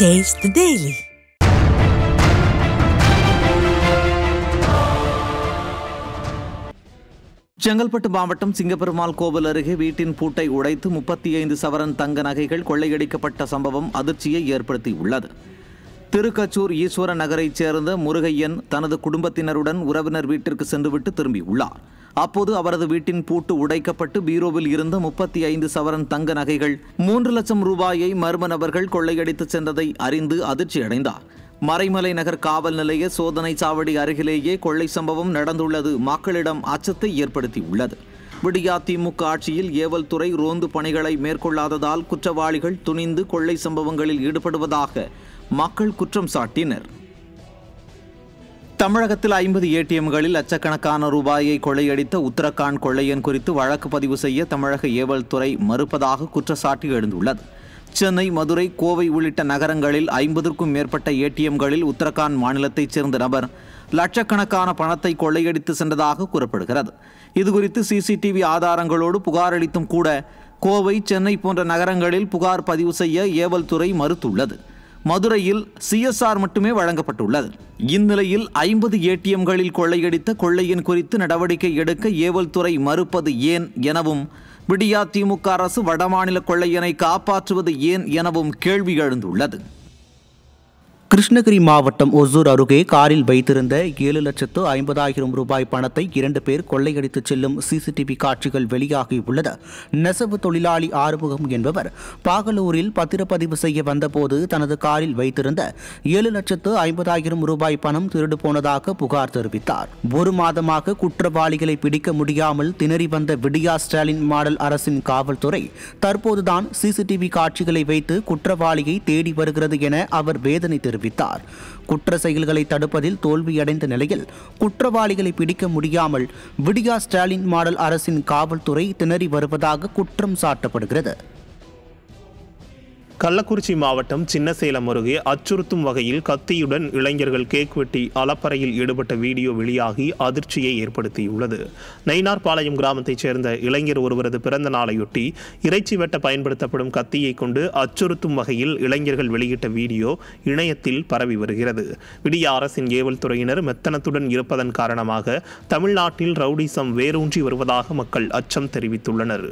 Taste the Daily. Chengalpattu மாவட்டம் சிங்கப்பெருமாள் கோவில் அருகே வீட்டின் பூட்டை உடைத்து 35 சவரன் தங்க நகைகள் கொள்ளையடிக்கப்பட்ட சம்பவம் அதிர்ச்சியை ஏற்படுத்தியுள்ளது. திருக்கச்சூர் ஈஸ்வர நகரைச் சேர்ந்த முருகையன் தனது குடும்பத்தினருடன் உறவினர் வீட்டிற்கு சென்றுவிட்டு திரும்பியுள்ளார். அப்போது அவரது வீட்டின் பூட்டு உடைக்கப்பட்டு பீரோவில் இருந்த 35 சவரன் தங்க நகைகள் 3 லட்சம் ரூபாயை மர்ம நபர்கள் கொள்ளையடித்து சென்றதை அறிந்து அதிர்ச்சியடைந்தார். மறைமலை நகர் காவல் நிலைய சோதனை சாவடி அருகிலேயே கொள்ளை சம்பவம் நடந்துள்ளது மக்களிடம் அச்சத்தை ஏற்படுத்தியுள்ளது. விடியா திமுக ஆட்சியில் ஏவல் துறை ரோந்து பணிகளை மேற்கொள்ளாததால் குற்றவாளிகள் துணிந்து கொள்ளை சம்பவங்களில் ஈடுபடுவதாக மக்கள் குற்றம் சாட்டினர். தமிழகத்தில் 50 ஏடிஎம்களில் லட்சக்கணக்கான ரூபாயை கொள்ளையடித்த உத்தரகாண்ட் கொள்ளையன் குறித்து வழக்கு பதிவு செய்ய தமிழக ஏவல் துறை மறுப்பதாக குற்றச்சாட்டு எழுந்துள்ளது. சென்னை, மதுரை, கோவை உள்ளிட்ட நகரங்களில் 50க்கும் மேற்பட்ட ஏடிஎம்களில் உத்தரகாண்ட் மாநிலத்தைச் சேர்ந்த நபர் லட்சக்கணக்கான பணத்தை கொள்ளையடித்து சென்றதாக கூறப்படுகிறது. இதுகுறித்து சிசிடிவி ஆதாரங்களோடு புகார் அளித்தும் கூட கோவை, சென்னை போன்ற நகரங்களில் புகார் பதிவு செய்ய ஏவல் துறை மறுத்துள்ளது. மதுரையில் CSR மட்டுமே வழங்கப்பட்டுள்ளது. இந்நிலையில் 50 ஏடிஎம்களில் கொள்ளையடித்த கொள்ளையன் குறித்து நடவடிக்கை எடுக்க ஏவல் துறை மறுப்பது ஏன் எனவும், விடியா திமுக அரசு வடமாநில கொள்ளையனை காப்பாற்றுவது ஏன் எனவும் கேள்வி எழுந்துள்ளது. கிருஷ்ணகிரி மாவட்டம் ஒசூர் அருகே காரில் வைத்திருந்த 7,50,000 ரூபாய் பணத்தை 2 பேர் கொள்ளையடித்து செல்லும் சிசிடிவி காட்சிகள் வெளியாகியுள்ளது. நெசவு தொழிலாளி ஆறுமுகம் என்பவர் பாகலூரில் பத்திரப்பதிவு செய்ய வந்தபோது தனது காரில் வைத்திருந்த 7,50,000 ரூபாய் பணம் திருடு போனதாக புகார் தெரிவித்தார். ஒரு மாதமாக குற்றவாளிகளை பிடிக்க முடியாமல் திணறி வந்த விடியா ஸ்டாலின் மாடல் அரசின் காவல்துறை தற்போதுதான் சிசிடிவி காட்சிகளை வைத்து குற்றவாளியை தேடி வருகிறது என அவர் வேதனை தெரிவித்தார். குற்ற செயல்களை தடுப்பதில் தோல்வியடைந்த நிலையில் குற்றவாளிகளை பிடிக்க முடியாமல் விடியா ஸ்டாலின் மாடல் அரசின் காவல்துறை திணறி வருவதாக குற்றம் சாட்டப்படுகிறது. கள்ளக்குறிச்சி மாவட்டம் சின்னசேலம் அருகே அச்சுறுத்தும் வகையில் கத்தியுடன் இளைஞர்கள் கேக் வெட்டி அலப்பறையில் ஈடுபட்ட வீடியோ வெளியாகி அதிர்ச்சியை ஏற்படுத்தியுள்ளது. நயினார்பாளையம் கிராமத்தைச் சேர்ந்த இளைஞர் ஒருவரது பிறந்த நாளையொட்டி இறைச்சி வெட்ட பயன்படுத்தப்படும் கத்தியை கொண்டு அச்சுறுத்தும் வகையில் இளைஞர்கள் வெளியிட்ட வீடியோ இணையத்தில் பரவி வருகிறது. விடியா அரசின் ஏவல் துறையினர் மெத்தனத்துடன் இருப்பதன் காரணமாக தமிழ்நாட்டில் ரவுடிசம் வேரூன்றி வருவதாக மக்கள் அச்சம் தெரிவித்துள்ளனர்.